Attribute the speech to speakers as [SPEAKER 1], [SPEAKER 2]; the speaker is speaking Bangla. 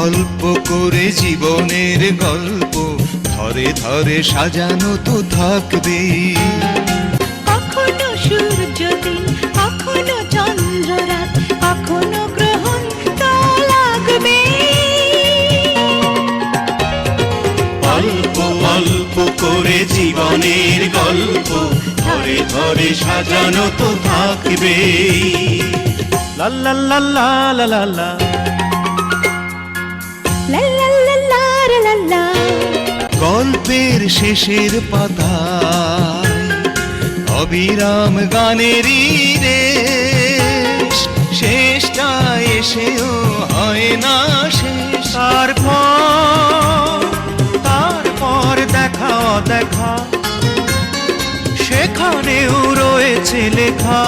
[SPEAKER 1] অল্প করে জীবনের গল্প ধরে ধরে সাজানো তো থাকবে।
[SPEAKER 2] কখনো সূর্য দিন, কখনো চন্দ্র রাত, কখনো গ্রহণ তো লাগবে।
[SPEAKER 3] অল্প অল্প করে জীবনের গল্প ধরে ধরে সাজানো তো থাকবে। লা লা লা লা লা লা লা
[SPEAKER 2] লা লা লা লা লা লা।
[SPEAKER 1] গল্পের শেষের পাতায় অবিরাম গানেরই রেশ, শেষটা এসেও হয় না শেষ।
[SPEAKER 3] তারপর দেখা দেখা সেখানেও রয়েছে লেখা।